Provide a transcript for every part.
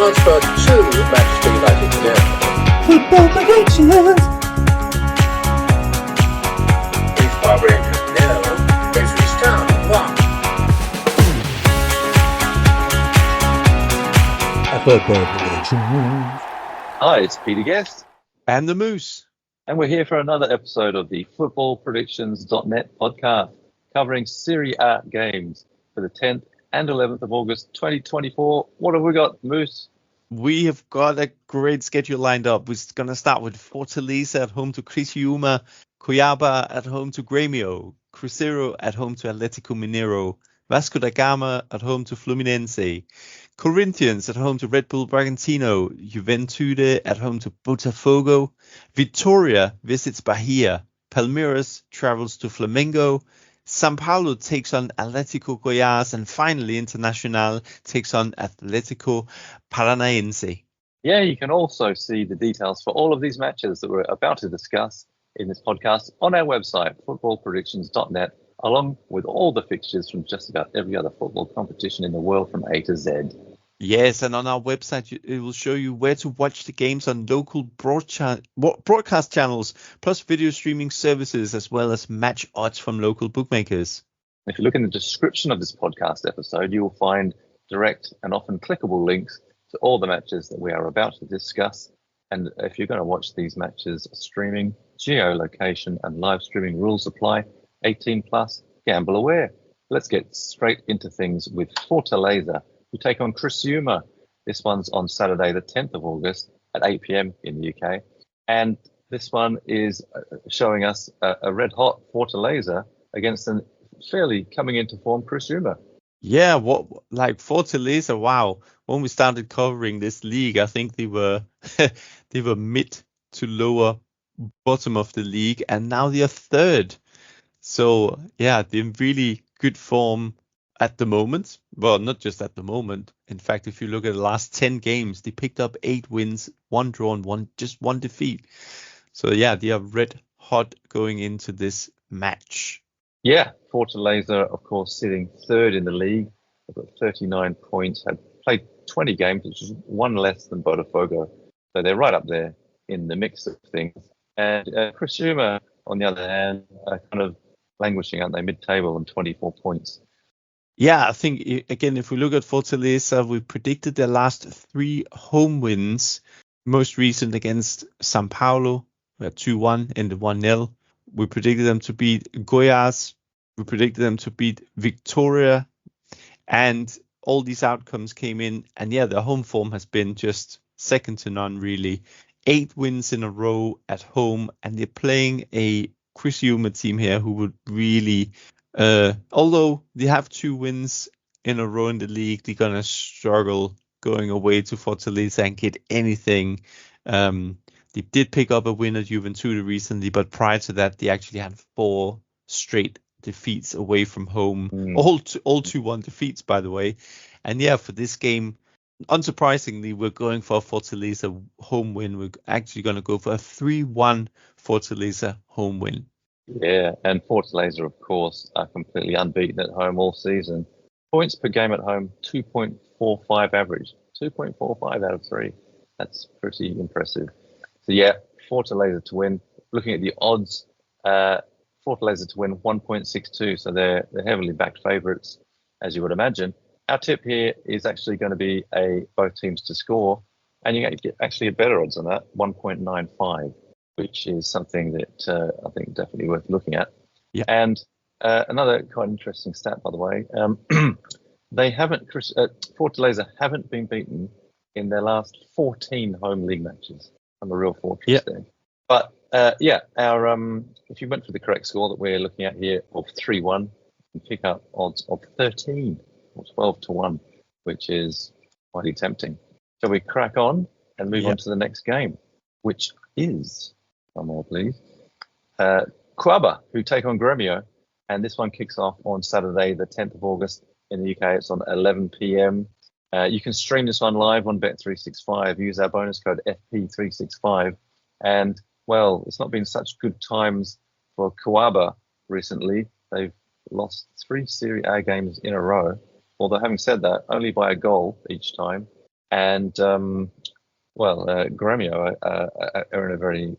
transferred to Manchester United today. Football predictions. If Barbara Rangers nil, Ipswich Town 1. Football predictions. Hi, it's Peter Guest, And the Moose. and we're here for another episode of the footballpredictions.net podcast, covering Serie A games for the 10th and 11th of August 2024. What have we got, Moose? We have got a great schedule lined up. We're going to start with Fortaleza at home to Criciúma, Cuiabá at home to Grêmio, Cruzeiro at home to Atlético Mineiro, Vasco da Gama at home to Fluminense, Corinthians at home to Red Bull Bragantino, Juventude at home to Botafogo, Vitória visits Bahia, Palmeiras travels to Flamengo, São Paulo takes on Atlético Goiás, and finally Internacional takes on Atlético Paranaense. Yeah, you can also see the details for all of these matches that we're about to discuss in this podcast on our website, footballpredictions.net, along with all the fixtures from just about every other football competition in the world from A to Z. Yes, and on our website, it will show you where to watch the games on local broadcast channels, plus video streaming services, as well as match odds from local bookmakers. If you look in the description of this podcast episode, you will find direct and often clickable links to all the matches that we are about to discuss. And if you're going to watch these matches streaming, geolocation and live streaming rules apply. 18 plus, gamble aware. Let's get straight into things with Fortaleza, who take on Criciúma. This one's on Saturday, the 10th of August at 8 p.m. in the UK. And this one is showing us a red-hot Fortaleza against a fairly coming into form Criciúma. Yeah, Fortaleza, wow. When we started covering this league, I think they were they were mid to lower bottom of the league, and now they are third. So, yeah, they're in really good form at the moment. Well, not just at the moment. In fact, if you look at the last 10 games, they picked up 8 wins, 1 draw, and one defeat. So, yeah, they are red hot going into this match. Yeah, Fortaleza, of course, sitting third in the league. They've got 39 points, had played 20 games, which is one less than Botafogo. So they're right up there in the mix of things. And Criciúma, on the other hand, are kind of languishing, aren't they? Mid-table and 24 points. Yeah, I think, again, if we look at Fortaleza, we predicted their last 3 home wins. Most recent against São Paulo, we had 2-1 and 1-0. We predicted them to beat Goiás. We predicted them to beat Vitória. And all these outcomes came in. And yeah, their home form has been just second to none, really. 8 wins in a row at home. And they're playing a Criciúma team here who would really, although they have 2 wins in a row in the league, they're going to struggle going away to Fortaleza and get anything. They did pick up a win at Juventude recently, but prior to that, they actually had 4 straight defeats away from home. All 2-1 defeats, by the way. And yeah, for this game, unsurprisingly, we're going for a Fortaleza home win. We're actually going to go for a 3-1 Fortaleza home win. Yeah, and Fortaleza, of course, are completely unbeaten at home all season. Points per game at home, 2.45 average. 2.45 out of 3. That's pretty impressive. So yeah, Fortaleza to win. Looking at the odds, Fortaleza to win 1.62. So they're heavily backed favourites, as you would imagine. Our tip here is actually going to be both teams to score, and you get actually a better odds on that, 1.95, which is something that I think definitely worth looking at. Yeah. And another quite interesting stat, by the way, Fortaleza haven't been beaten in their last 14 home league matches. I'm a real fortress there. But if you went for the correct score that we're looking at here of 3-1, you can pick up odds of 13 or 12-1, which is quite tempting. So we crack on and move on to the next game, which is, one more please, Cuiabá, who take on Grêmio, and this one kicks off on Saturday, the 10th of August in the UK. It's on 11 p.m. You can stream this one live on Bet365. Use our bonus code FP365. And, well, it's not been such good times for Cuiabá recently. They've lost 3 Serie A games in a row. Although, having said that, only by a goal each time. And Gremio are in a very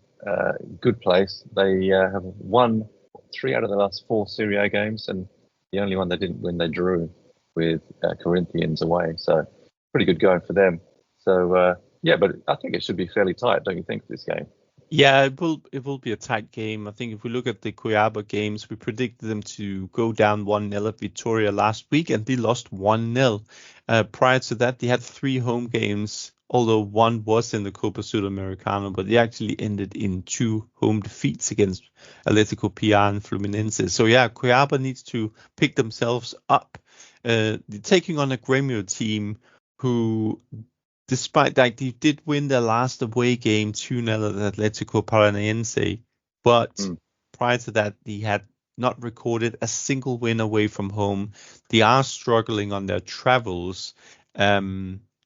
good place. They have won 3 out of the last 4 Serie A games, and the only one they didn't win, they drew with Corinthians away. So pretty good going for them. So but I think it should be fairly tight, don't you think, this game? Yeah, it will be a tight game. I think if we look at the Cuiabá games, we predicted them to go down 1-0 at Vitoria last week, and they lost 1-0. Prior to that, they had 3 home games, although one was in the Copa Sudamericana, but they actually ended in 2 home defeats against Atlético PR and Fluminense. So yeah, Cuiabá needs to pick themselves up. They're taking on a Gremio team who, despite that, they did win their last away game 2-0 at Atlético Paranaense, but prior to that, they had not recorded a single win away from home. They are struggling on their travels,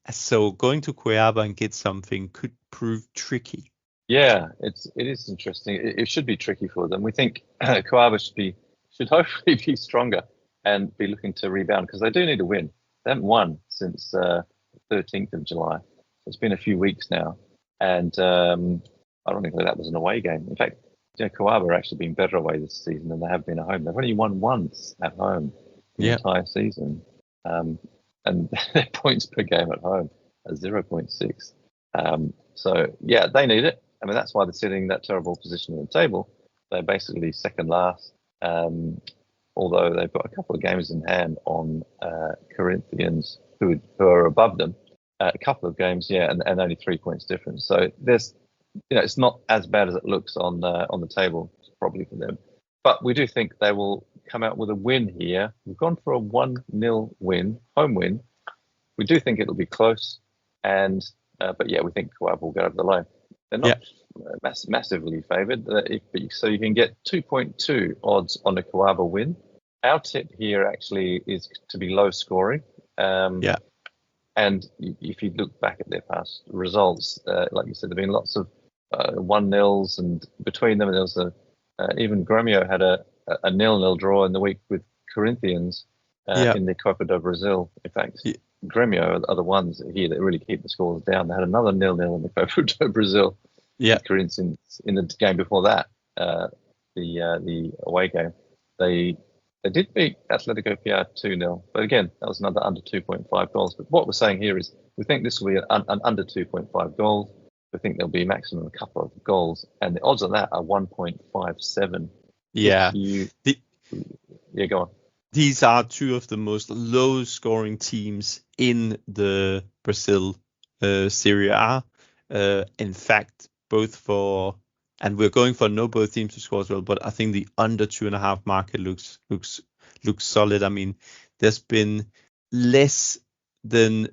so going to Cuiabá and get something could prove tricky. Yeah, it is interesting. It should be tricky for them. We think Cuiabá should hopefully be stronger and be looking to rebound, because they do need a win. They haven't won since 13th of July. It's been a few weeks now, and ironically, that was an away game. In fact, Cuiabá have actually been better away this season than they have been at home. They've only won once at home the entire season, and their points per game at home are 0.6. So yeah, they need it. I mean, that's why they're sitting in that terrible position on the table. They're basically second last, although they've got a couple of games in hand on Corinthians, who are above them. A couple of games, and only 3 points difference. So there's, it's not as bad as it looks on the table, probably, for them. But we do think they will come out with a win here. We've gone for a 1-0 win, home win. We do think it'll be close, and but yeah, we think Cuiabá will get over the line. They're not massively favoured, so you can get 2.2 odds on a Cuiabá win. Our tip here actually is to be low scoring. And if you look back at their past results, like you said, there've been lots of 1-0s, and between them, there was even Gremio had a 0-0 draw in the week with Corinthians in the Copa do Brasil. In fact, Gremio are the ones here that really keep the scores down. They had another 0-0 in the Copa do Brasil. Corinthians in the game before that, the away game, they did beat Atlético PR 2-0, but again, that was another under 2.5 goals. But what we're saying here is we think this will be an under 2.5 goals. We think there'll be maximum a couple of goals, and the odds on that are 1.57. Yeah. Go on. These are 2 of the most low-scoring teams in the Brazil Serie A. In fact, and we're going for both teams to score as well, but I think the under 2.5 market looks solid. I mean, there's been less than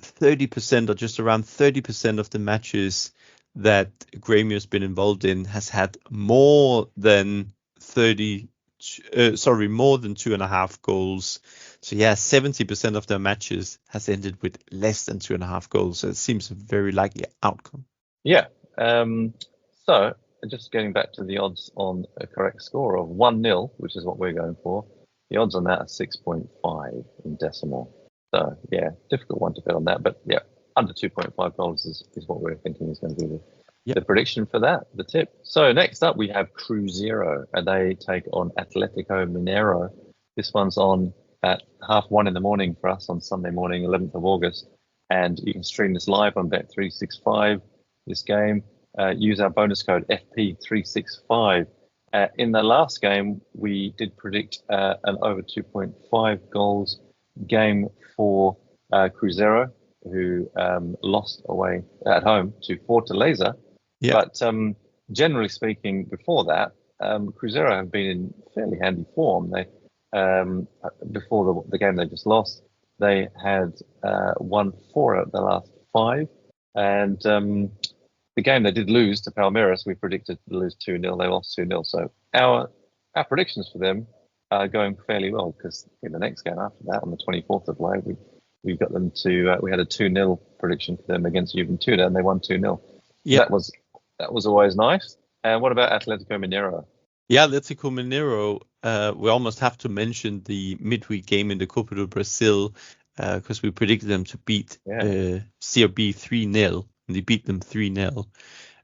30%, or just around 30% of the matches that Gremio has been involved in has had more than 2.5 goals. So yeah, 70% of their matches has ended with less than 2.5 goals. So it seems a very likely outcome. Yeah. So just getting back to the odds on a correct score of 1-0, which is what we're going for, the odds on that are 6.5 in decimal. So yeah, difficult one to bet on that. But yeah, under 2.5 goals is what we're thinking is going to be the prediction for that, the tip. So next up we have Cruzeiro, and they take on Atlético Mineiro. This one's on at 1:30 in the morning for us on Sunday morning, 11th of August. And you can stream this live on Bet365, this game. Use our bonus code FP365. In the last game, we did predict an over 2.5 goals game for Cruzeiro, who lost away at home to Fortaleza. But generally speaking, before that, Cruzeiro have been in fairly handy form. They before the game they just lost, they had won 4 out of the last 5, and the game they did lose to Palmeiras, we predicted to lose 2-0. They lost 2-0. So our predictions for them are going fairly well, because in the next game after that, on the 24th of May, we got them to we had a 2-0 prediction for them against Juventude, and they won 2-0. Yeah, that was always nice. And what about Atlético Mineiro? Yeah, Atlético Mineiro. We almost have to mention the midweek game in the Copa do Brasil. because we predicted them to beat CRB 3-0, and they beat them 3-0.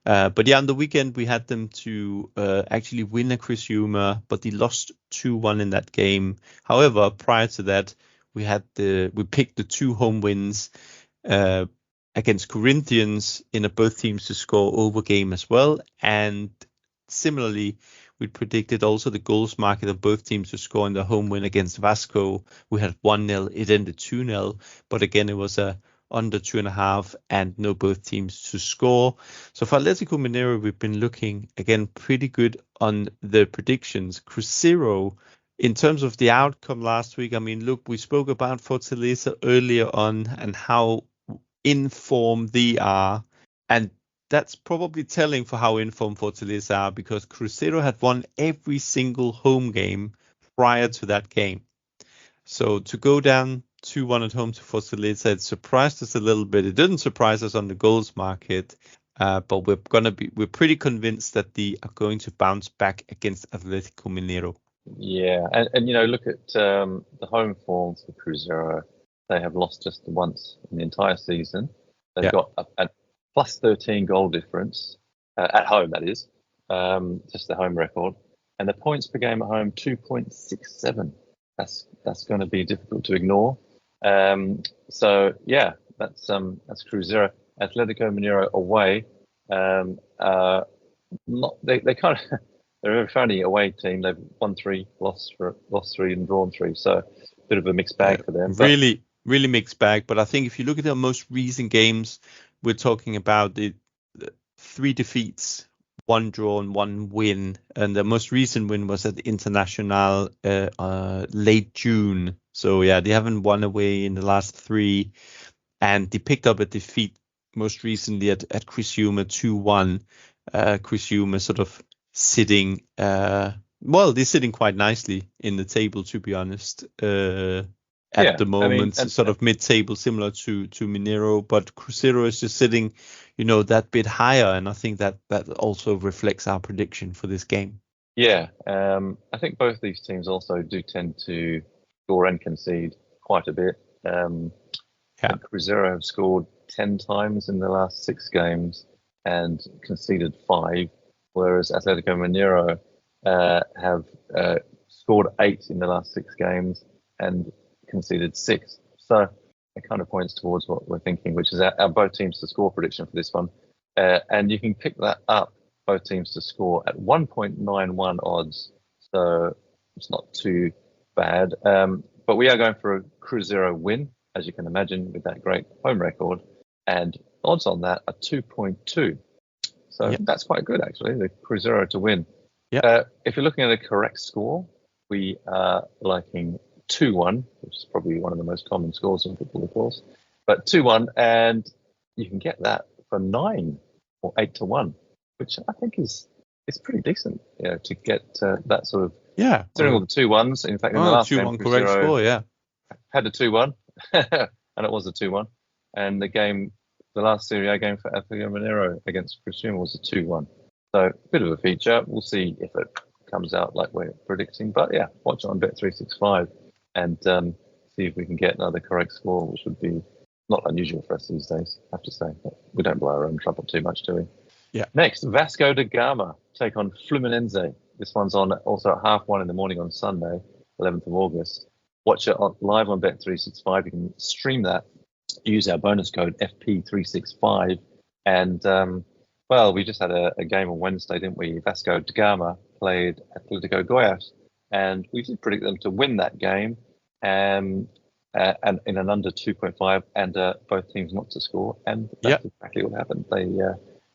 But yeah, on the weekend we had them to actually win at Criciúma, but they lost 2-1 in that game. However, prior to that, we picked the 2 home wins against Corinthians in a both teams to score over game as well, and similarly, we predicted also the goals market of both teams to score in the home win against Vasco. We had 1-0, it ended 2-0, but again it was a under 2.5 and no both teams to score. So for Atletico Mineiro, we've been looking again pretty good on the predictions. Cruzeiro, in terms of the outcome last week, I mean, look, we spoke about Fortaleza earlier on and how informed they are, and that's probably telling for how informed Fortaleza are, because Cruzeiro had won every single home game prior to that game. So to go down 2-1 at home to Fortaleza, it surprised us a little bit. It didn't surprise us on the goals market, but we're pretty convinced that they are going to bounce back against Atletico Mineiro. Yeah, and look at the home form for Cruzeiro. They have lost just once in the entire season. They've got a plus 13 goal difference at home, that is, just the home record. And the points per game at home, 2.67. That's going to be difficult to ignore. So yeah, that's Cruzeiro. Atletico Mineiro away. They kind of they're a funny away team. They've won 3, lost 3, and drawn 3. So a bit of a mixed bag for them. Really mixed bag. But I think if you look at their most recent games, we're talking about the 3 defeats, 1 draw and 1 win, and the most recent win was at International late June. So yeah, they haven't won away in the last 3, and they picked up a defeat most recently at Criciúma 2-1. Criciúma sort of sitting, they're sitting quite nicely in the table, to be honest. At the moment, sort of mid-table, similar to Mineiro, but Cruzeiro is just sitting, that bit higher, and I think that also reflects our prediction for this game. Yeah, I think both these teams also do tend to score and concede quite a bit. Cruzeiro have scored 10 times in the last 6 games and conceded 5, whereas Atletico Mineiro have scored 8 in the last 6 games and conceded 6. So it kind of points towards what we're thinking, which is our both teams to score prediction for this one. And you can pick that up, both teams to score, at 1.91 odds. So it's not too bad. But we are going for a Cruzeiro win, as you can imagine, with that great home record. And odds on that are 2.2. So that's quite good, actually, the Cruzeiro to win. If you're looking at a correct score, we are liking 2-1, which is probably one of the most common scores in football, of course. But 2-1, and you can get that for 9 or 8-1, which I think is pretty decent, to get that sort of. Yeah. Considering all the 2-1s, in fact, in the last 2-1 game, correct score, had a 2-1, and it was a 2-1. And the last Serie A game for Atletico Mineiro against Criciúma was a 2-1. So a bit of a feature. We'll see if it comes out like we're predicting. But yeah, watch it on Bet365 and see if we can get another correct score, which would be not unusual for us these days, I have to say. But we don't blow our own trumpet too much, do we? Yeah. Next, Vasco da Gama take on Fluminense. This one's on also at 1:30 in the morning on Sunday, 11th of August. Watch it live on Bet365. You can stream that. Use our bonus code FP365. And, we just had a game on Wednesday, didn't we? Vasco da Gama played Atletico Goiás. And we did predict them to win that game and in an under 2.5 and both teams not to score. And that's exactly what happened.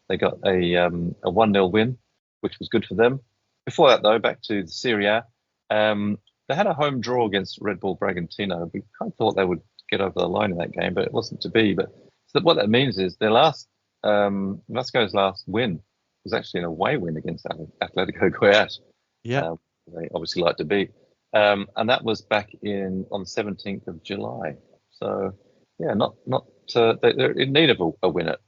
They got a 1-0 win, which was good for them. Before that, though, back to the Serie A. They had a home draw against Red Bull Bragantino. We kind of thought they would get over the line in that game, but it wasn't to be. But so what that means is their Vasco's last win was actually an away win against Atletico Goiás. Yeah. They obviously like to beat. And that was back on the 17th of July. So, yeah, they're in need of a win at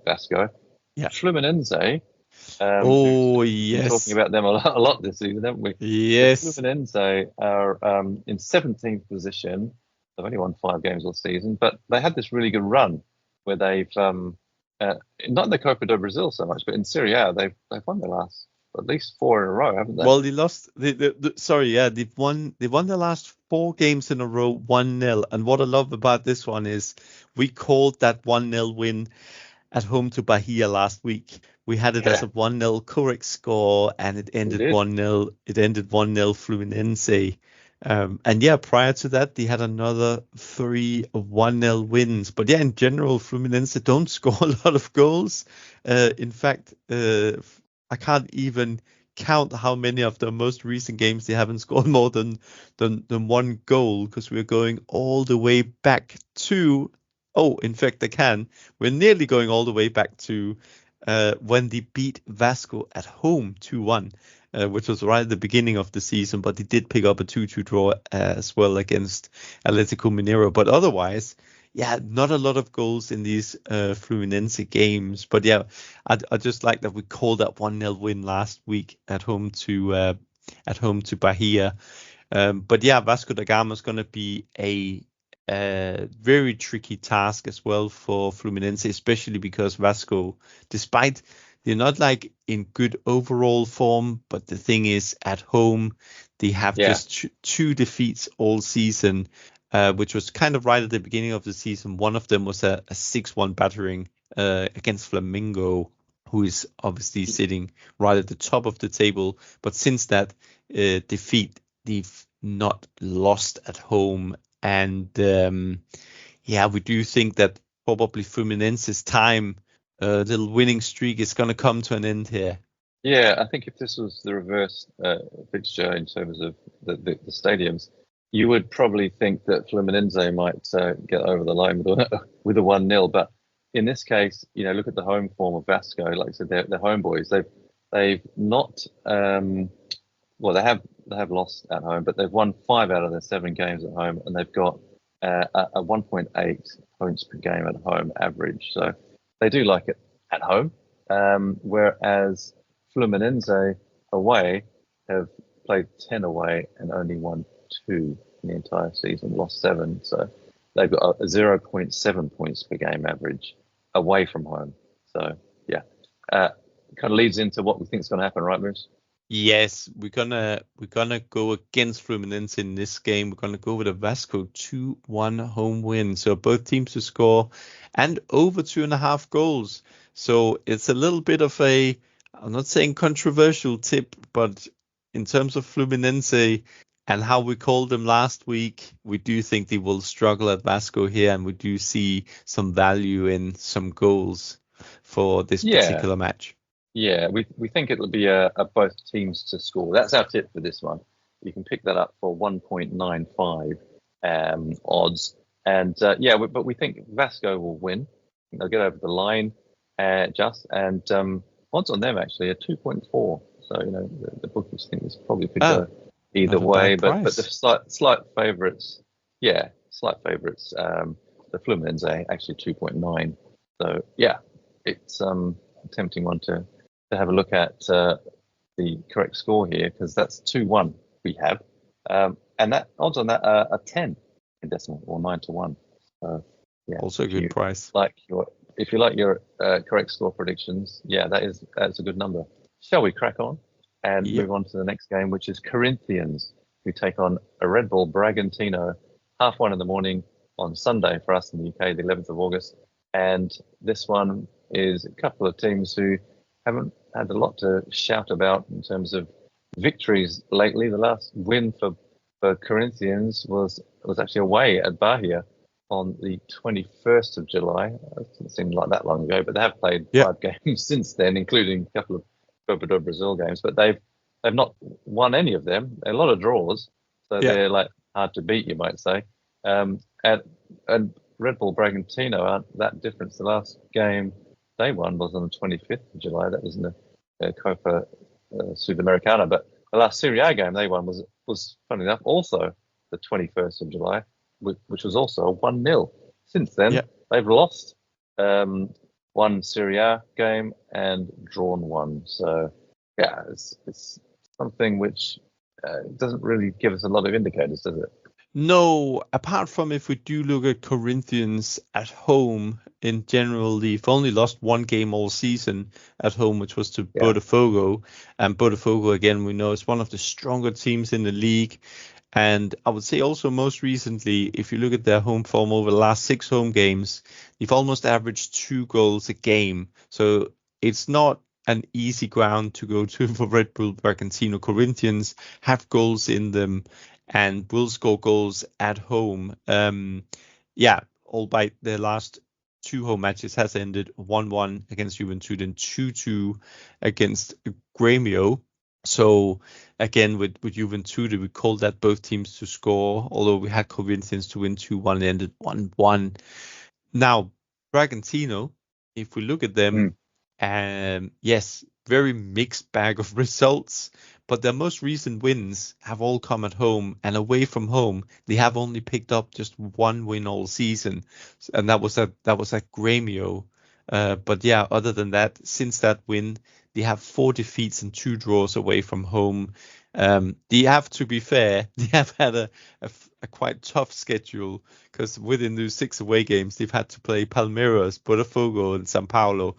Vasco. Yeah. Fluminense. We've been talking about them a lot this season, haven't we? Yes. Fluminense are in 17th position. They've only won 5 games all season, but they had this really good run where they've not in the Copa do Brazil so much, but in Serie A they've won the last at least 4 in a row, haven't they? Well, they lost. They've won. They won the last 4 games in a row 1-0. And what I love about this one is we called that 1-0 win at home to Bahia last week. We had it as a 1-0 correct score, and it ended 1-0. It ended 1-0 Fluminense. And yeah, prior to that, they had another 3 1-0 wins. But yeah, in general, Fluminense don't score a lot of goals. In fact, I can't even count how many of the most recent games they haven't scored more than 1 goal, because we're going all the way back to. Oh, in fact, they can. We're nearly going all the way back to when they beat Vasco at home 2-1, which was right at the beginning of the season. But they did pick up a 2-2 draw as well against Atlético Mineiro. But otherwise, yeah, not a lot of goals in these Fluminense games. But yeah, I just like that we called that 1-0 win last week at home to Bahia. But yeah, Vasco da Gama is going to be a very tricky task as well for Fluminense, especially because Vasco, despite they're not like in good overall form, but the thing is at home they have just 2 defeats all season, which was kind of right at the beginning of the season. One of them was a 6-1 battering against Flamengo, who is obviously sitting right at the top of the table. But since that defeat, they've not lost at home. And yeah, we do think that probably Fluminense's time, little winning streak, is going to come to an end here. Yeah, I think if this was the reverse fixture in terms of the stadiums, you would probably think that Fluminense might get over the line with a 1-0. But in this case, look at the home form of Vasco. Like I said, they're homeboys. They've not. Well, they have lost at home, but they've won 5 out of their 7 games at home, and they've got a 1.8 points per game at home average. So they do like it at home. Whereas Fluminense away have played 10 away and only won 2 in the entire season, lost 7. So they've got a 0.7 points per game average away from home. So yeah, kind of leads into what we think is going to happen, right, Bruce? Yes, we're gonna go against Fluminense in this game. We're gonna go with a Vasco 2-1 home win. So both teams to score and over 2.5 goals. So it's a little bit of I'm not saying controversial tip, but in terms of Fluminense and how we called them last week, we do think they will struggle at Vasco here, and we do see some value in some goals for this particular match. Yeah, we think it'll be a both teams to score. That's our tip for this one. You can pick that up for 1.95 odds. And but we think Vasco will win. They'll get over the line and odds on them actually are 2.4. So, the bookies think this probably could go either way. But the slight favourites, the Fluminense actually 2.9. So, yeah, it's a tempting one to have a look at the correct score here, because that's 2-1 we have, and that odds on that are 10 in decimal, or 9-1. So yeah, also a good price. If you like your correct score predictions, that's a good number. Shall we crack on and move on to the next game, which is Corinthians, who take on a Red Bull Bragantino, 1:30 in the morning on Sunday for us in the UK, the 11th of August. And this one is a couple of teams who haven't had a lot to shout about in terms of victories lately. The last win for Corinthians was actually away at Bahia on the 21st of July. It doesn't seem like that long ago, but they have played 5 games since then, including a couple of Copa do Brazil games. But they've not won any of them. A lot of draws, so they're like hard to beat, you might say. And Red Bull Bragantino aren't that different. The last game they won was on the 25th of July. That was in the Copa Sudamericana. But the last Serie A game they won was funny enough, also the 21st of July, which was also 1-0. Since then, they've lost 1 Serie A game and drawn 1. So, yeah, it's something which doesn't really give us a lot of indicators, does it? No, apart from if we do look at Corinthians at home in general, they've only lost one game all season at home, which was to Yeah. Botafogo. And Botafogo, again, we know is one of the stronger teams in the league. And I would say also most recently, if you look at their home form over the last 6 home games, they've almost averaged 2 goals a game. So it's not an easy ground to go to for Red Bull Bragantino. Corinthians have goals in them and will score goals at home. Yeah, albeit their last 2 home matches has ended 1-1 against Juventud and 2-2 against Grêmio. So again, with Juventud, we called that both teams to score, although we had Corinthians to win 2-1, ended 1-1. Now, Bragantino, if we look at them, yes, very mixed bag of results, but their most recent wins have all come at home, and away from home, they have only picked up just one win all season, and that was at Grêmio. But yeah, other than that, since that win, they have 4 defeats and 2 draws away from home. They have, to be fair, they have had a quite tough schedule because within those 6 away games, they've had to play Palmeiras, Botafogo, and São Paulo,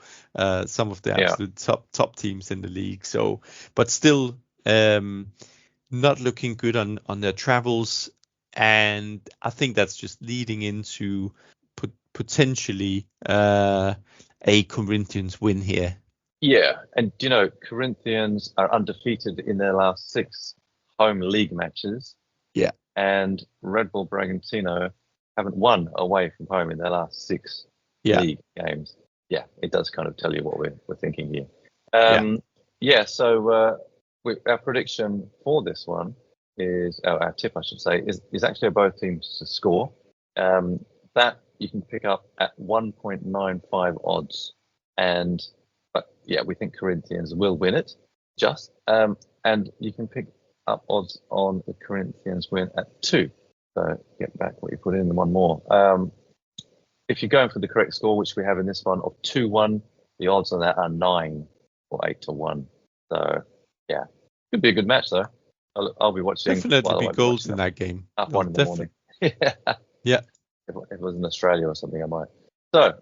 some of the absolute top teams in the league. So, but still, not looking good on their travels, and I think that's just leading into potentially a Corinthians win here. Yeah, and Corinthians are undefeated in their last 6 home league matches. Yeah. And Red Bull Bragantino haven't won away from home in their last 6 league games. Yeah, it does kind of tell you what we're thinking here. So our prediction for this one is, our tip, I should say, is actually both teams to score. That you can pick up at 1.95 odds. But yeah, we think Corinthians will win it, and you can pick up odds on the Corinthians win at 2. So get back what you put in and one more. If you're going for the correct score, which we have in this one of 2-1, the odds on that are 9 or 8-1. So yeah, could be a good match though. I'll be watching. Definitely be goals in that game. 1 in the morning. Yeah. If it was in Australia or something, I might. So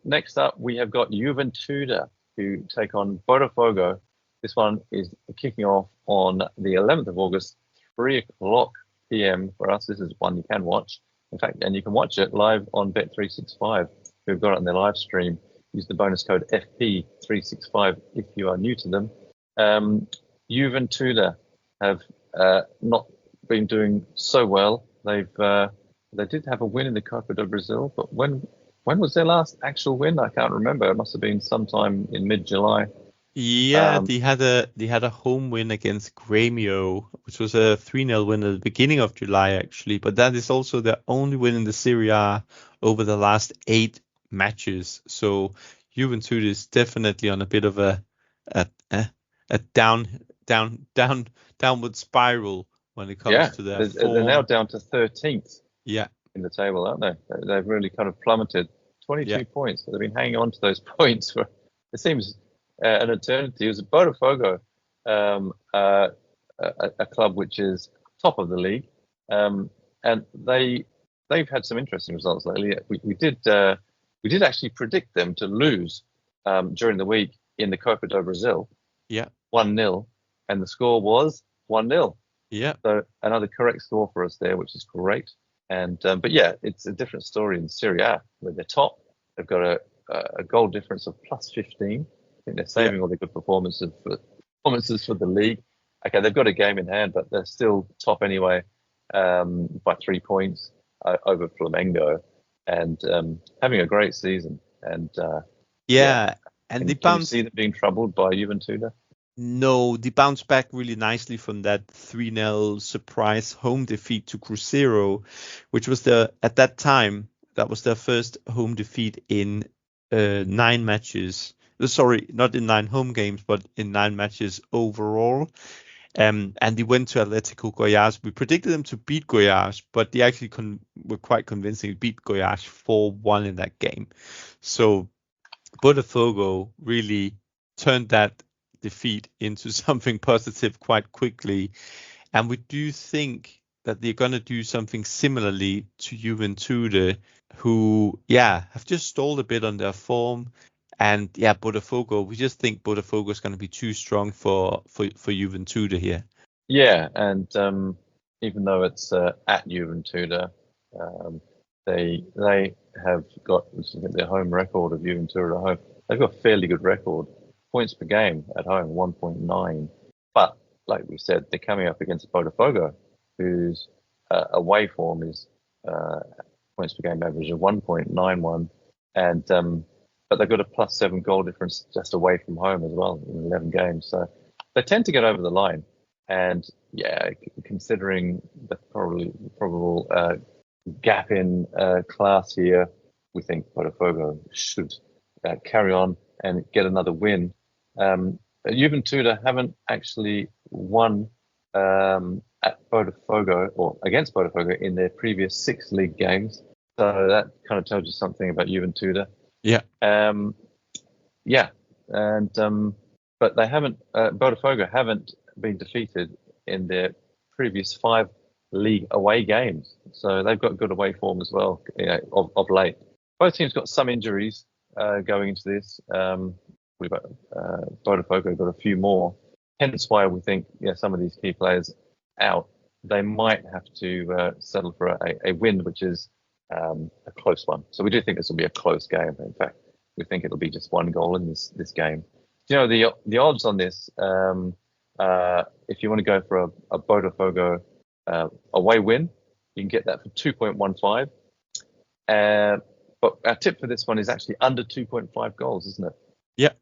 next up, we have got Juventud who take on Botafogo. This one is kicking off on the 11th of August, 3:00 p.m. for us. This is one you can watch. In fact, and you can watch it live on Bet365. Who've got it on their live stream. Use the bonus code FP365 if you are new to them. Juventud have not been doing so well. They did have a win in the Copa do Brasil, but when was their last actual win? I can't remember. It must have been sometime in mid-July. Yeah, they had a home win against Grêmio, which was a 3-0 win at the beginning of July, actually. But that is also their only win in the Serie A over the last 8 matches. So Juventud is definitely on a bit of a downward spiral when it comes to their form. They're now down to 13th. Yeah. In the table, aren't they? They've really kind of plummeted. 22 points. They've been hanging on to those points for, it seems, an eternity. It was Botafogo, a club which is top of the league, and they've had some interesting results lately. We did actually predict them to lose during the week in the Copa do Brasil. 1-0, and the score was 1-0. Yeah. So another correct score for us there, which is great. And but yeah, it's a different story in Serie A, where they're top. They've got a goal difference of plus 15. I think they're saving all the good performances for the league. Okay, they've got a game in hand, but they're still top anyway, by 3 points over Flamengo, and having a great season. And and they can you see them being troubled by Juventud? No, they bounced back really nicely from that 3-0 surprise home defeat to Cruzeiro, which was at that time, that was their first home defeat in 9 matches. Sorry, not in 9 home games, but in 9 matches overall. And they went to Atlético Goiás. We predicted them to beat Goiás, but they actually were quite convincing. Beat Goiás 4-1 in that game. So Botafogo really turned that defeat into something positive quite quickly, and we do think that they're going to do something similarly to Juventude, who, have just stalled a bit on their form. And Botafogo, we just think Botafogo is going to be too strong for Juventude here. Yeah, and even though it's at Juventude, they have got their home record of Juventude at home. They've got a fairly good record, points per game at home, 1.9. But like we said, they're coming up against Botafogo, whose away form is points per game average of 1.91, and but they've got a +7 goal difference just away from home as well in 11 games. So they tend to get over the line. And considering the probable gap in class here, we think Botafogo should carry on and get another win. Juventude haven't actually won at Botafogo or against Botafogo in their previous 6 league games. So that kind of tells you something about Juventude. Yeah. But they haven't. Botafogo haven't been defeated in their previous 5 league away games, so they've got good away form as well of late. Both teams got some injuries going into this. We've got Botafogo got a few more, hence why we think some of these key players out. They might have to settle for a win, which is a close one. So we do think this will be a close game. In fact, we think it'll be just 1 goal in this game. The odds on this, if you want to go for a Botafogo away win, you can get that for 2.15. But our tip for this one is actually under 2.5 goals, isn't it? Yeah.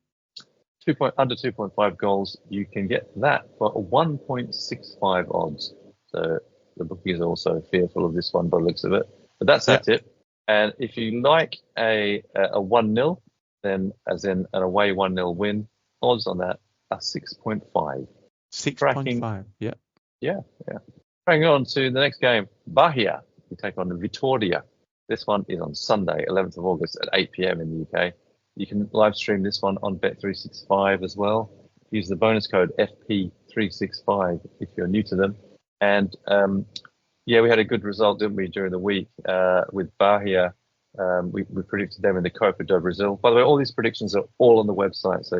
Under 2.5 goals, you can get that for 1.65 odds. So the bookies are also fearful of this one by the looks of it. But that's our tip. And if you like a 1-0, then as in an away 1-0 win, odds on that are 6.5. 6.5, Yeah. Hang on to the next game. Bahia, we take on Vitoria. This one is on Sunday, 11th of August at 8 p.m. in the UK. You can live stream this one on Bet365 as well. Use the bonus code FP365 if you're new to them. And we had a good result, didn't we, during the week with Bahia. We predicted them in the Copa do Brazil. By the way, all these predictions are all on the website, so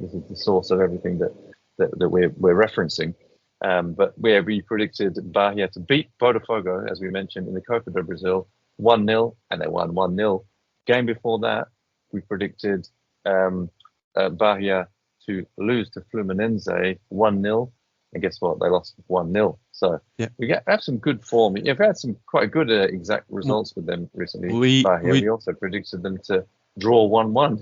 this is the source of everything that we're referencing. But we predicted Bahia to beat Botafogo, as we mentioned, in the Copa do Brazil, 1-0, and they won 1-0. Game before that, we predicted Bahia to lose to Fluminense 1-0, and guess what? They lost 1-0. So we have some good form. We've had some quite good exact results with them recently. We also predicted them to draw 1-1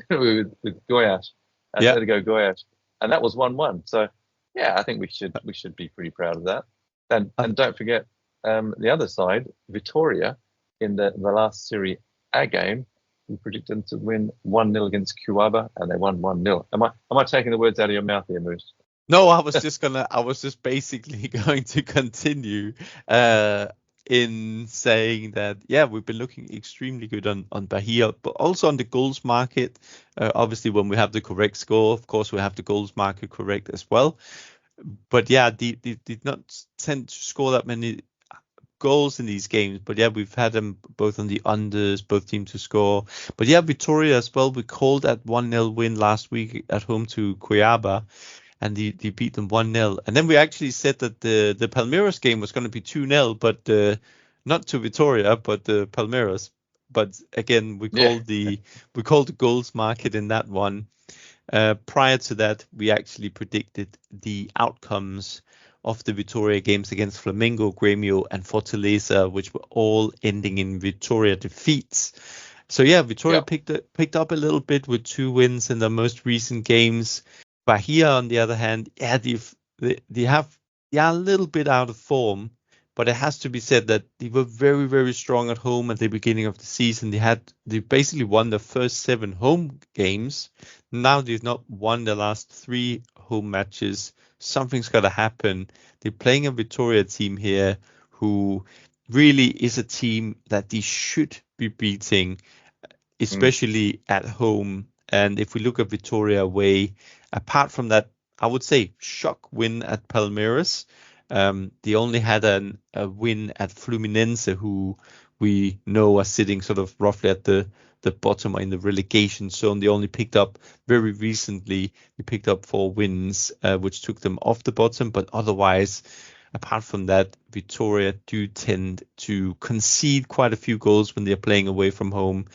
with Goiás, Atletico Goiás, and that was 1-1. So I think we should be pretty proud of that. And don't forget the other side, Vitoria, in the last Serie A game, we predicted them to win 1-0 against Cuiabá, and they won 1-0. Am I taking the words out of your mouth here, Moose? No, I was just basically going to continue in saying that we've been looking extremely good on Bahia, but also on the goals market. Obviously, when we have the correct score, of course, we have the goals market correct as well. But they did not tend to score that many goals in these games. But we've had them both on the unders, both teams to score. But Vitoria as well. We called that 1-0 win last week at home to Cuiabá, and they beat them 1-0. And then we actually said that the Palmeiras game was going to be 2-0, but not to Vitoria, but Palmeiras. But again, we called the goals market in that one. Prior to that, we actually predicted the outcomes of the Vitoria games against Flamengo, Grêmio, and Fortaleza, which were all ending in Vitoria defeats. So Vitoria picked up a little bit with 2 wins in the most recent games. Bahia, on the other hand, they have a little bit out of form, but it has to be said that they were very, very strong at home at the beginning of the season. They basically won the first 7 home games. Now they've not won the last 3 home matches. Something's got to happen. They're playing a Vitoria team here who really is a team that they should be beating, especially at home. And if we look at Vitoria away, apart from that, I would say shock win at Palmeiras, They only had a win at Fluminense, who we know are sitting sort of roughly at the bottom in the relegation zone. They only picked up very recently. They picked up 4 wins, which took them off the bottom. But otherwise, apart from that, Vitória do tend to concede quite a few goals when they're playing away from home.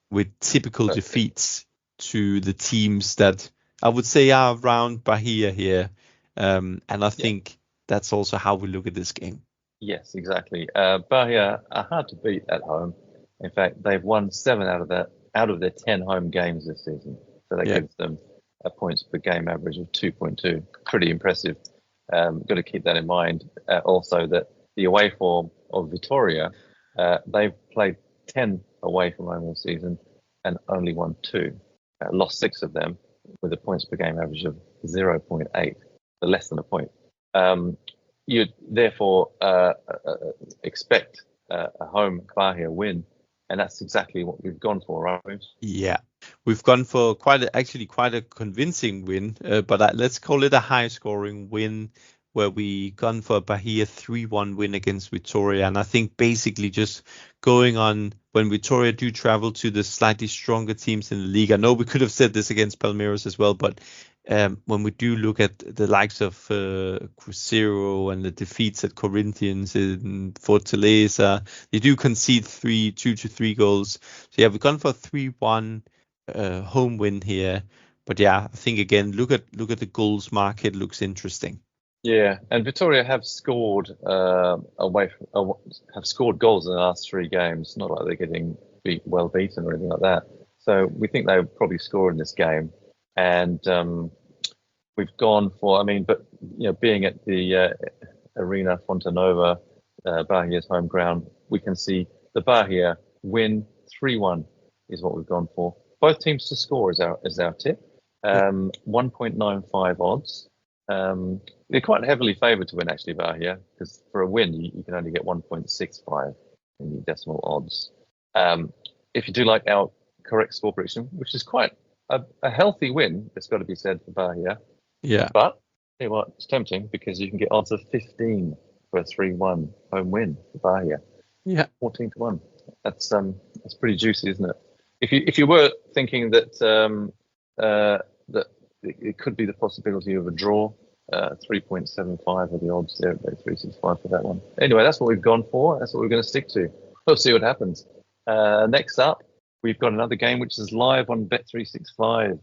With typical defeats to the teams that I would say are around Bahia here. And I think that's also how we look at this game. Yes, exactly. Bahia are hard to beat at home. In fact, they've won 7 out of their 10 home games this season. So that gives them a points per game average of 2.2. Pretty impressive. Got to keep that in mind. Also, that the away form of Vitória, they've played 10 away from home all season and only won 2. Lost 6 of them with a points per game average of 0.8, so less than a point. You'd therefore expect a home Bahia win, and that's exactly what we've gone for, right? Yeah, we've gone for quite a convincing win, but let's call it a high-scoring win, where we gone for a Bahia 3-1 win against Vitória. And I think basically just going on when Vitória do travel to the slightly stronger teams in the league. I know we could have said this against Palmeiras as well, but when we do look at the likes of Cruzeiro and the defeats at Corinthians and Fortaleza, they do concede 2 to 3 goals. So yeah, we've gone for a 3-1 home win here. But yeah, I think again, look at the goals market, looks interesting. Yeah, and Vitória have scored have scored goals in the last 3 games. Not like they're getting well beaten or anything like that. So we think they'll probably score in this game. And we've gone for, but being at the Arena Fontenova, Bahia's home ground, we can see the Bahia win 3-1 is what we've gone for. Both teams to score is our tip. 1.95 odds. They're quite heavily favoured to win, actually, Bahia, because for a win you can only get 1.65 in the decimal odds. If you do like our correct score prediction, which is quite a healthy win, it's got to be said, for Bahia. Yeah. But tell you what, it's tempting because you can get odds of 15 for a 3-1 home win for Bahia. Yeah, 14 to 1. That's pretty juicy, isn't it? If you were thinking that that it could be the possibility of a draw, 3.75 are the odds there, 365 for that one. Anyway, that's what we've gone for. That's what we're going to stick to. We'll see what happens. Next up, we've got another game which is live on Bet365.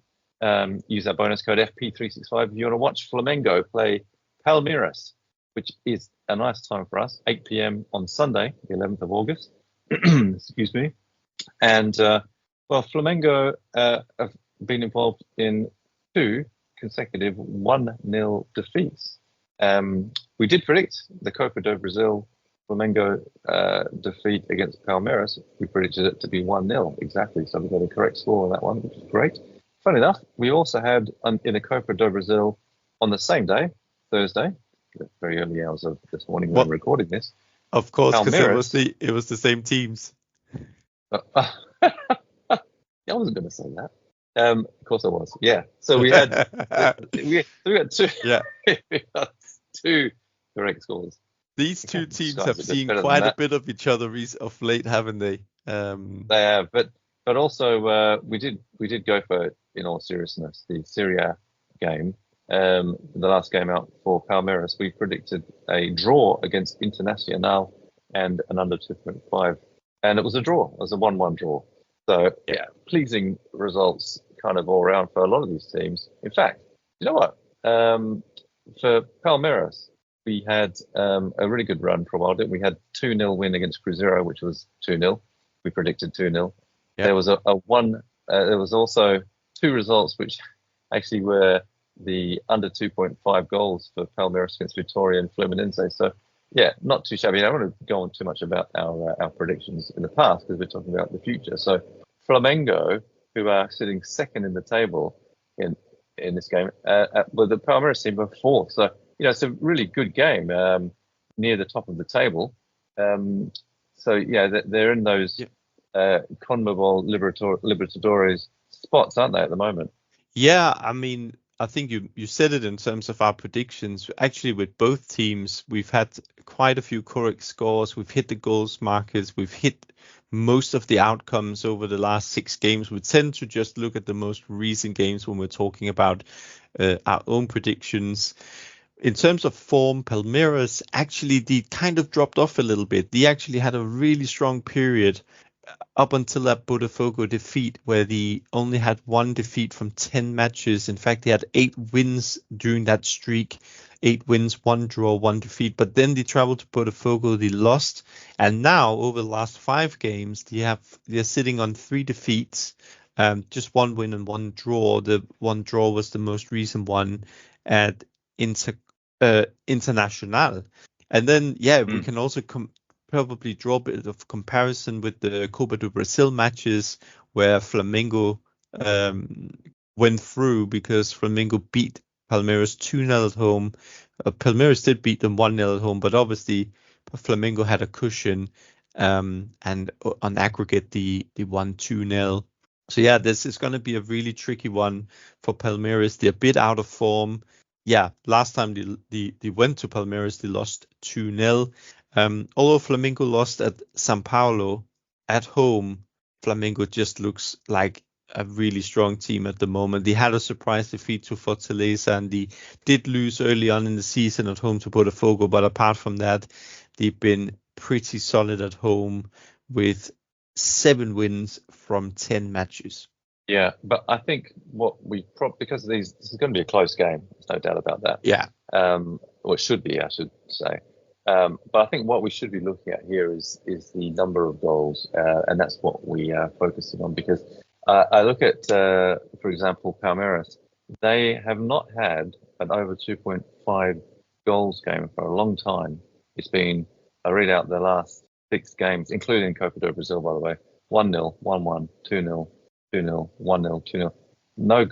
Use our bonus code FP365 if you want to watch Flamengo play Palmeiras, which is a nice time for us, 8 p.m. on Sunday, the 11th of August. Excuse me. And, Flamengo have been involved in 2 consecutive 1-0 defeats. We did predict the Copa do Brasil Flamengo defeat against Palmeiras. We predicted it to be 1-0 exactly, so we got a correct score on that one, which is great. Funny enough, we also had in the Copa do Brasil on the same day, Thursday, the very early hours of this morning when we're recording this. Of course, because it was the same teams. I wasn't going to say that. Of course I was. Yeah. So we had we had 2. Yeah. We had 2 correct scores. These 2 teams have seen quite a bit of each other of late, haven't they? They have, but also we did go for, in all seriousness, the Serie game. The last game out for Palmeiras, we predicted a draw against Internacional and an under 2.5, and it was a draw. It was a 1-1 draw. So yeah, pleasing results kind of all around for a lot of these teams. In fact, you know what? For Palmeiras, we had a really good run for a while. We had 2-0 win against Cruzeiro, which was 2-0. We predicted 2-0. Yep. There was there was also 2 results which actually were the under 2.5 goals for Palmeiras against Vitória and Fluminense. So yeah, not too shabby. I don't want to go on too much about our predictions in the past because we're talking about the future. So Flamengo, who are sitting second in the table in this game, but the Palmeiras team were 4th. So it's a really good game near the top of the table. So yeah, they're in those CONMEBOL Libertadores spots, aren't they, at the moment? Yeah, I think you said it in terms of our predictions. Actually, with both teams, we've had quite a few correct scores. We've hit the goals markers. We've hit most of the outcomes over the last 6 games. We tend to just look at the most recent games when we're talking about our own predictions. In terms of form, Palmeiras actually they kind of dropped off a little bit. They actually had a really strong period up until that Botafogo defeat, where they only had 1 defeat from 10 matches. In fact, they had 8 wins during that streak. 8 wins, 1 draw, 1 defeat. But then they traveled to Botafogo, they lost. And now, over the last 5 games, they're sitting on 3 defeats, just 1 win and 1 draw. The 1 draw was the most recent one at Internacional. And then, we can also probably draw a bit of comparison with the Copa do Brasil matches where Flamengo went through, because Flamengo beat Palmeiras 2-0 at home. Palmeiras did beat them 1-0 at home, but obviously Flamengo had a cushion, and on aggregate they won 2-0. So this is going to be a really tricky one for Palmeiras. They're a bit out of form. Last time they went to Palmeiras, they lost 2-0. Although Flamengo lost at São Paulo at home, Flamengo just looks like a really strong team at the moment. They had a surprise defeat to Fortaleza, and they did lose early on in the season at home to Botafogo. But apart from that, they've been pretty solid at home with 7 wins from 10 matches. Yeah, but I think what we because this is going to be a close game. There's no doubt about that. Yeah. Or it should be, I should say. But I think what we should be looking at here is the number of goals, and that's what we are focusing on. Because I look at, for example, Palmeiras. They have not had an over 2.5 goals game for a long time. It's been, I read out the last 6 games, including Copa do Brasil, by the way: 1-0, 1-1, 2-0, 2-0, 1-0, 2-0. No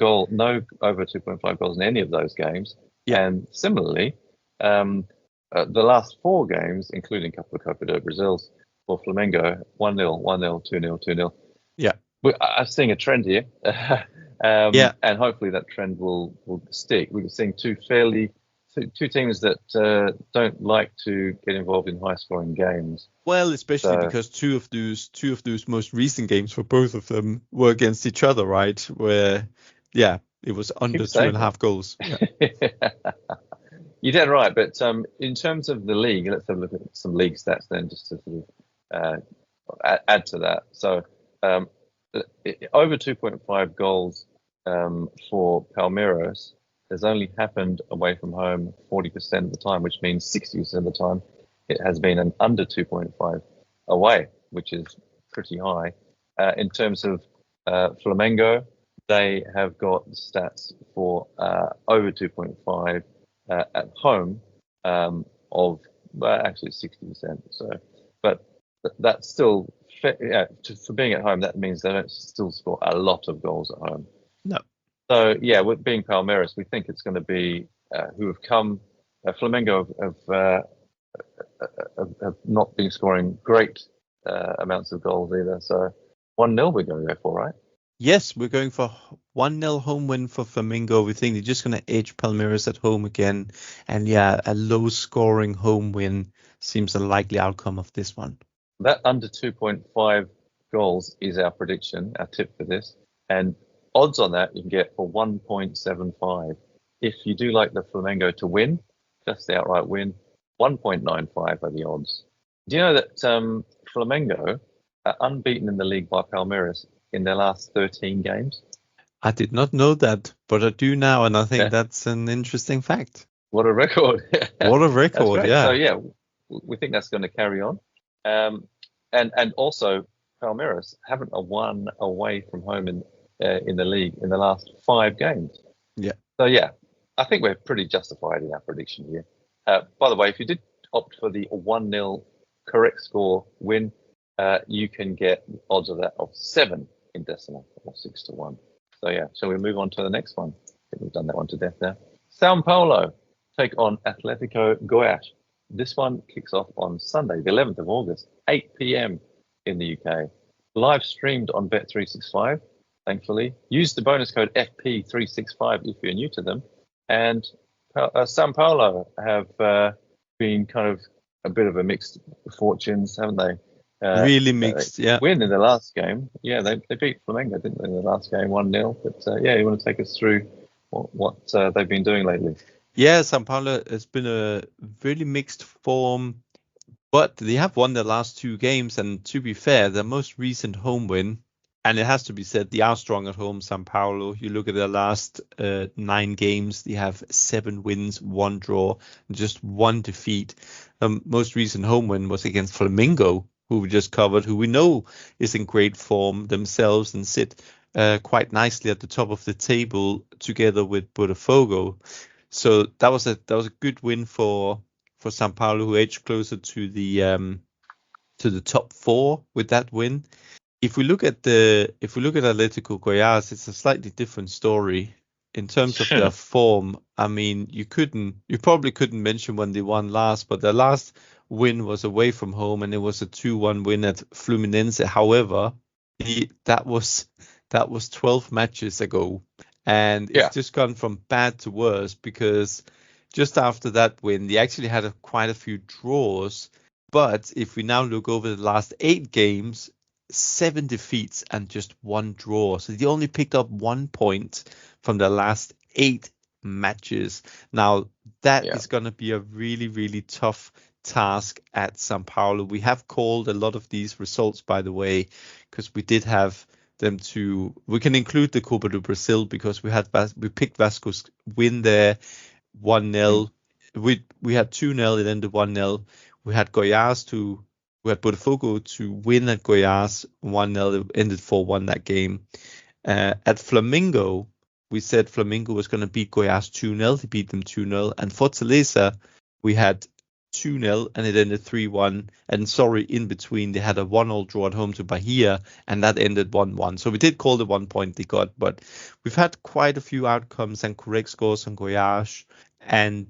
over 2.5 goals in any of those games. Yeah. And similarly, the last 4 games, including a couple of Copa do Brazils, for Flamengo: 1-0, 1-0, 2-0, 2-0. Yeah. I'm seeing a trend here. And hopefully that trend will stick. We're seeing two teams that don't like to get involved in high-scoring games. Well, especially because two of those most recent games for both of them were against each other, right? Where, it was under 2.5 goals. Yeah. You're dead right. But in terms of the league, let's have a look at some league stats then, just to sort of add to that. So over 2.5 goals for Palmeiras has only happened away from home 40% of the time, which means 60% of the time it has been an under 2.5 away, which is pretty high. In terms of Flamengo, they have got stats for over 2.5 at home of actually 60%. So, but that's still for being at home. That means they don't still score a lot of goals at home. No. So with being Palmeiras, we think it's going to be who have come. Flamengo have not been scoring great amounts of goals either. So 1-0 we're going to go for, right? Yes, we're going for 1-0 home win for Flamengo. We think they're just going to edge Palmeiras at home again. And a low-scoring home win seems a likely outcome of this one. That under 2.5 goals is our prediction, our tip for this. And odds on that you can get for 1.75. If you do like the Flamengo to win, just the outright win, 1.95 are the odds. Do you know that Flamengo are unbeaten in the league by Palmeiras in their last 13 games? I did not know that, but I do now, and I think that's an interesting fact. What a record. What a record, yeah. So, we think that's going to carry on. And also, Palmeiras haven't won away from home in the league in the last 5 games. Yeah. So, I think we're pretty justified in our prediction here. By the way, if you did opt for the 1-0 correct score win, you can get odds of that of 7 in decimal, or 6-1. So shall we move on to the next one? I think we've done that one to death there. São Paulo take on Atletico Goiás. This one kicks off on Sunday, the 11th of August, 8 p.m. in the UK. Live streamed on Bet365. thankfully. Use the bonus code FP365 if you're new to them. And Sao Paulo have been kind of a bit of a mixed fortunes, haven't they? Really mixed, yeah. Win in the last game. Yeah, they beat Flamengo, didn't they, in the last game, 1-0. But yeah, you want to take us through what they've been doing lately? Yeah, São Paulo has been a really mixed form, but they have won their last 2 games. And to be fair, their most recent home win, and it has to be said, they are strong at home, São Paulo. You look at their last 9 games, they have 7 wins, 1 draw, and just 1 defeat. The most recent home win was against Flamengo, who we just covered, who we know is in great form themselves and sit quite nicely at the top of the table together with Botafogo. So that was a good win for São Paulo, who edged closer to the top 4 with that win. If we look at Atletico Goiás, it's a slightly different story in terms of their form. I mean, you probably couldn't mention when they won last, but their last win was away from home, and it was a 2-1 win at Fluminense. However, that was 12 matches ago, and it's just gone from bad to worse, because just after that win, they actually had quite a few draws. But if we now look over the last 8 games, 7 defeats and just 1 draw. So they only picked up 1 point from the last 8 matches. Now, that is going to be a really, really tough task at São Paulo. We have called a lot of these results, by the way, because we did have them we can include the Copa do Brasil, because we picked Vasco's win there 1-0. We had 2-0, it ended 1-0. We had Botafogo to win at Goiás 1-0, it ended 4-1 that game. At Flamengo, we said Flamengo was going to beat Goiás 2-0. They beat them 2-0. And Fortaleza, we had 2-0 and it ended 3-1. And in between, they had a 1-1 draw at home to Bahia, and that ended 1-1. So we did call the 1 point they got, but we've had quite a few outcomes and correct scores on Goiás. And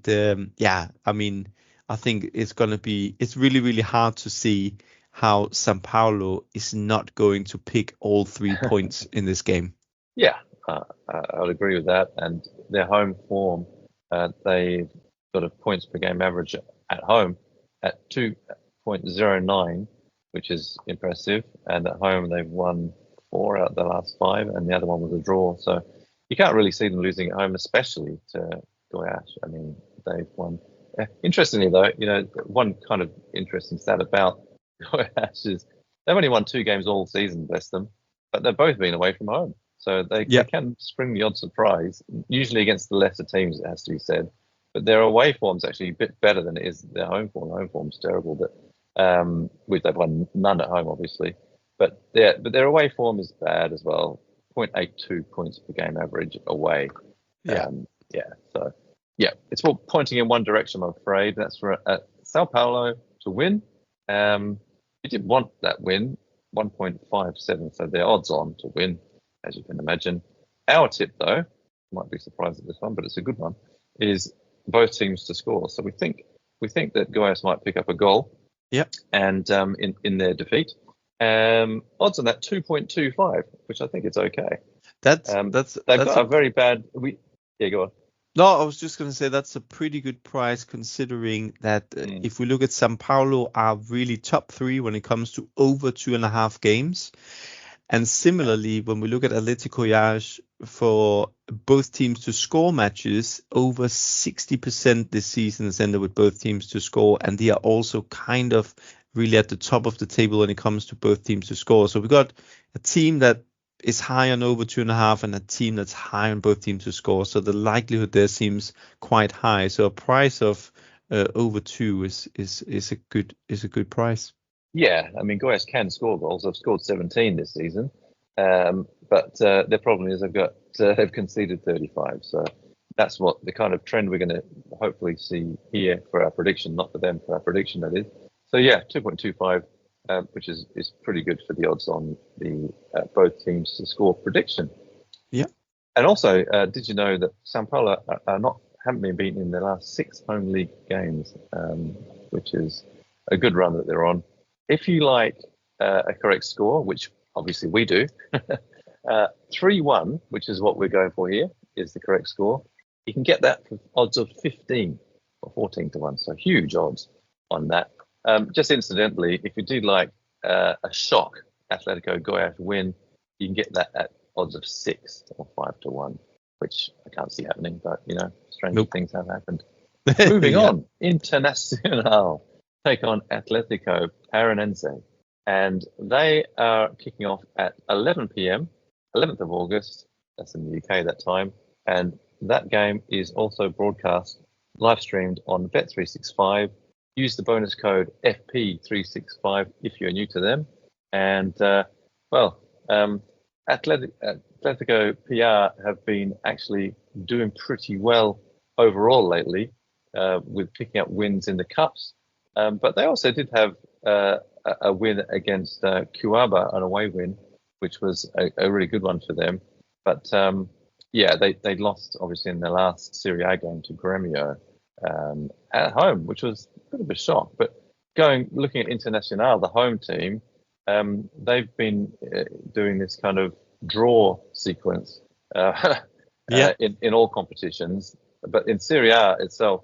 I mean, I think it's really, really hard to see how São Paulo is not going to pick all 3 points in this game. Yeah, I would agree with that. And their home form, they've got a points per game average at home at 2.09, which is impressive. And at home, they've won 4 out of the last 5, and the other one was a draw. So you can't really see them losing at home, especially to Goiás. I mean, they've won. Interestingly, though, one kind of interesting stat about Goiás is they've only won 2 games all season, bless them, but they've both been away from home. So they can spring the odd surprise, usually against the lesser teams, it has to be said. But their away form's actually a bit better than it is their home form. Home form's terrible, but they've won none at home, obviously. But their away form is bad as well. 0.82 points per game average away. So it's all pointing in one direction, I'm afraid. That's for Sao Paulo to win. You didn't want that win, 1.57, so they're odds on to win, as you can imagine. Our tip, though, you might be surprised at this one, but it's a good one, is both teams to score. So we think that Goiás might pick up a goal. Yep. And in their defeat, odds on that 2.25, which I think is okay. They've got a very bad. Go on. No, I was just going to say that's a pretty good price, considering that if we look at São Paulo, are really top 3 when it comes to over 2.5 games. And similarly, when we look at Atletico Goiás, for both teams to score matches, over 60% this season has ended with both teams to score. And they are also kind of really at the top of the table when it comes to both teams to score. So we've got a team that is high on over 2.5 and a team that's high on both teams to score. So the likelihood there seems quite high. So a price of over 2 is a good price. Yeah, I mean, Goiás can score goals. They've scored 17 this season, but their problem is they've conceded 35. So that's what the kind of trend we're going to hopefully see here for our prediction, not for them, for our prediction, that is. So yeah, 2.25, which is pretty good for the odds on the both teams to score prediction. Yeah. And also, did you know that São Paulo haven't been beaten in their last 6 home league games, which is a good run that they're on. If you like a correct score, which obviously we do, 3-1, which is what we're going for here, is the correct score. You can get that for odds of 15 or 14 to 1. So huge odds on that. Just incidentally, if you do like a shock Atletico go out to win, you can get that at odds of 6 or 5 to 1, which I can't see happening, but stranger things have happened. Moving on, Internacional take on Atletico Paranense, and they are kicking off at 11 p.m. 11th of August. That's in the UK that time, and that game is also broadcast live streamed on Bet365. Use the bonus code FP365 if you're new to them, and Atletico PR have been actually doing pretty well overall lately, with picking up wins in the cups. But they also did have a win against Cuaba, an away win, which was a really good one for them. But they lost obviously in their last Serie A game to Gremio at home, which was a bit of a shock. But looking at Internacional, the home team, they've been doing this kind of draw sequence in all competitions. But in Serie A itself,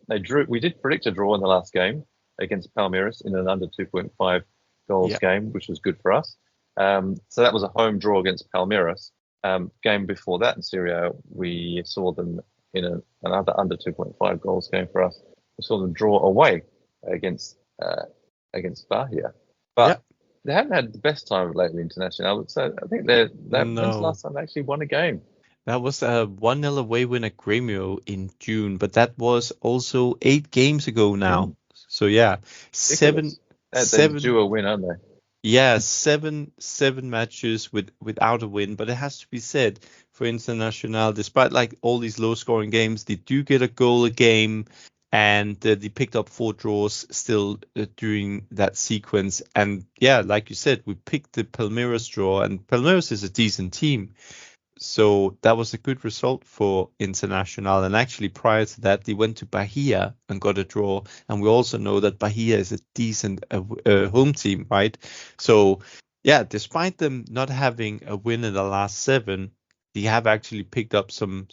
they drew. We did predict a draw in the last game against Palmeiras in an under 2.5 goals game, which was good for us. So that was a home draw against Palmeiras. Game before that in Serie A, we saw them in another under 2.5 goals game for us. We saw them draw away against Bahia. But they haven't had the best time lately, International. So I think when's the last time they actually won a game? That was a 1-0 away win at Gremio in June, but that was also 8 games ago now. So seven do a win, aren't they? Yeah, seven matches without a win. But it has to be said, for Internacional, despite like all these low scoring games, they do get a goal a game, and they picked up 4 draws still during that sequence. And like you said, we picked the Palmeiras draw, and Palmeiras is a decent team. So that was a good result for Internacional. And actually, prior to that, they went to Bahia and got a draw. And we also know that Bahia is a decent home team, right? So, despite them not having a win in the last 7, they have actually picked up some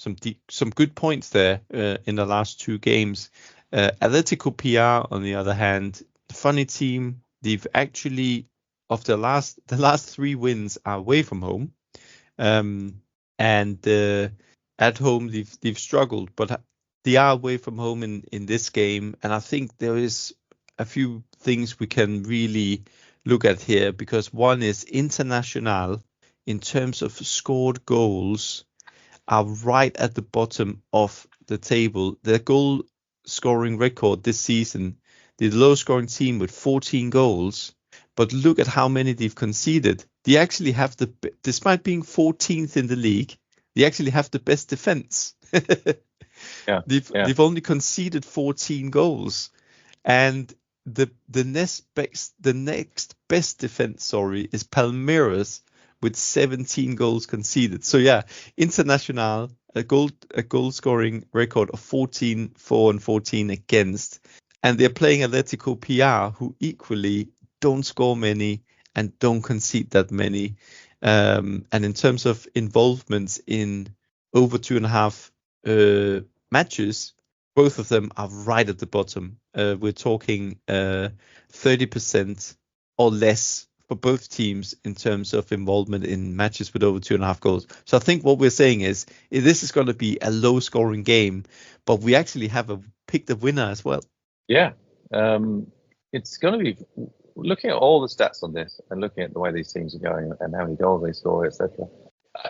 good points there in the last 2 games. Atletico PR, on the other hand, funny team. They've actually, of the last 3 wins are away from home. And at home they've struggled, but they are away from home in this game. And I think there is a few things we can really look at here, because one is Internacional, in terms of scored goals, are right at the bottom of the table. Their goal scoring record this season, the low scoring team with 14 goals. But look at how many they've conceded. They actually have despite being 14th in the league, they actually have the best defense. They've only conceded 14 goals, and the next best defense, is Palmeiras with 17 goals conceded. So Internacional, a goal scoring record of 14-4 and 14 against, and they're playing Atletico PR, who equally don't score many and don't concede that many. And in terms of involvements in over 2.5 matches, both of them are right at the bottom. We're talking 30% or less for both teams in terms of involvement in matches with over 2.5 goals. So I think what we're saying is this is going to be a low scoring game, but we actually have picked a winner as well. Yeah. It's going to be, looking at all the stats on this and looking at the way these teams are going and how many goals they score, etc.,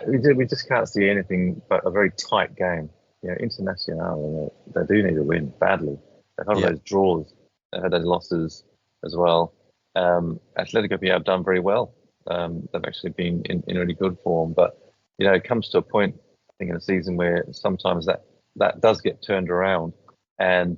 we just can't see anything but a very tight game. Internacional, they do need a win badly. They've had those draws, they've had those losses as well. Atletico PR have done very well. They've actually been in really good form, but it comes to a point, I think, in a season where sometimes that does get turned around, and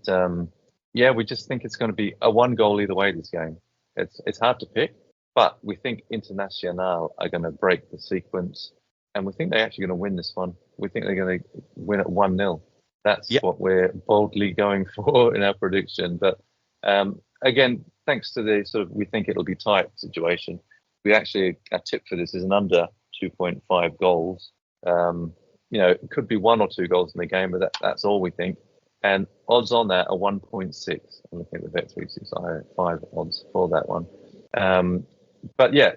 we just think it's going to be a 1 goal either way this game. It's hard to pick, but we think Internacional are going to break the sequence, and we think they're actually going to win this one. We think they're going to win at 1-0. That's what we're boldly going for in our prediction. But again, thanks to the we think it'll be tight situation, we actually, our tip for this is an under 2.5 goals. It could be 1 or 2 goals in the game, but that's all we think. And odds on that are 1.6. I'm looking at the Bet365 odds for that one. But yeah,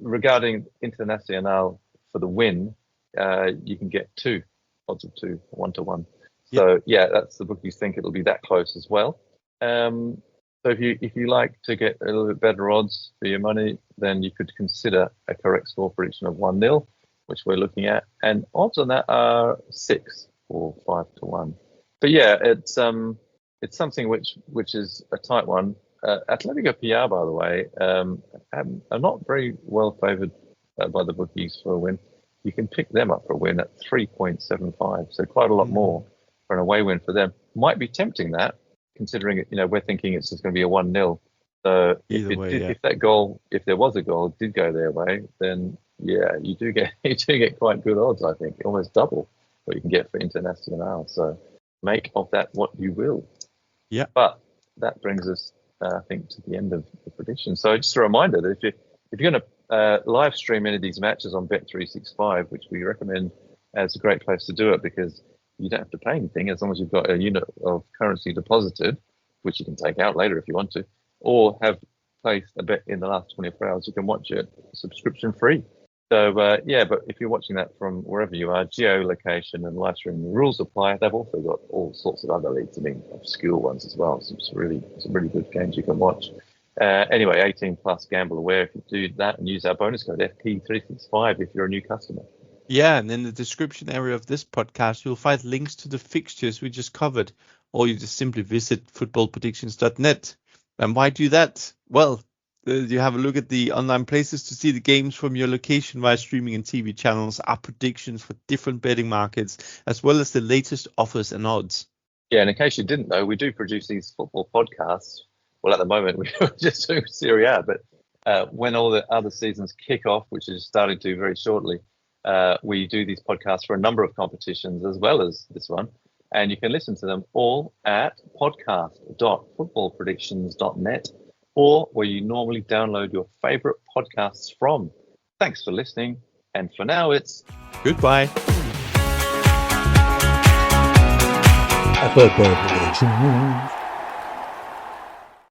regarding Internacional for the win, you can get 2 odds of 2, 1-1. So yeah, that's the bookies think it'll be that close as well. So if you like to get a little bit better odds for your money, then you could consider a correct score prediction of 1-0, which we're looking at, and odds on that are 6 or 5-1. But yeah, it's something which is a tight one. Atletico PR, by the way, are not very well favoured by the bookies for a win. You can pick them up for a win at 3.75, so quite a lot more for an away win for them. Might be tempting that, considering we're thinking it's just going to be a 1-0. So if that goal, if there was a goal, did go their way, then yeah, you do get quite good odds. I think almost double what you can get for Internacional. So make of that what you will. Yeah. But that brings us, I think, to the end of the prediction. So just a reminder that if you're going to live stream any of these matches on Bet365, which we recommend as a great place to do it because you don't have to pay anything as long as you've got a unit of currency deposited, which you can take out later if you want to, or have placed a bet in the last 24 hours, you can watch it subscription free. So but if you're watching that from wherever you are, geolocation and live streaming, the rules apply. They've also got all sorts of other leagues, obscure ones as well. So some really good games you can watch. Anyway, 18 plus, gamble aware if you do that, and use our bonus code FP365 if you're a new customer. Yeah, and in the description area of this podcast, you'll find links to the fixtures we just covered, or you just simply visit footballpredictions.net. And why do that? Well, you have a look at the online places to see the games from your location via streaming and TV channels, our predictions for different betting markets, as well as the latest offers and odds. Yeah, and in case you didn't know, we do produce these football podcasts. Well, at the moment, we're just doing Serie A, but when all the other seasons kick off, which is starting to very shortly, we do these podcasts for a number of competitions as well as this one. And you can listen to them all at podcast.footballpredictions.net or where you normally download your favorite podcasts from. Thanks for listening. And for now, it's goodbye. Football predictions.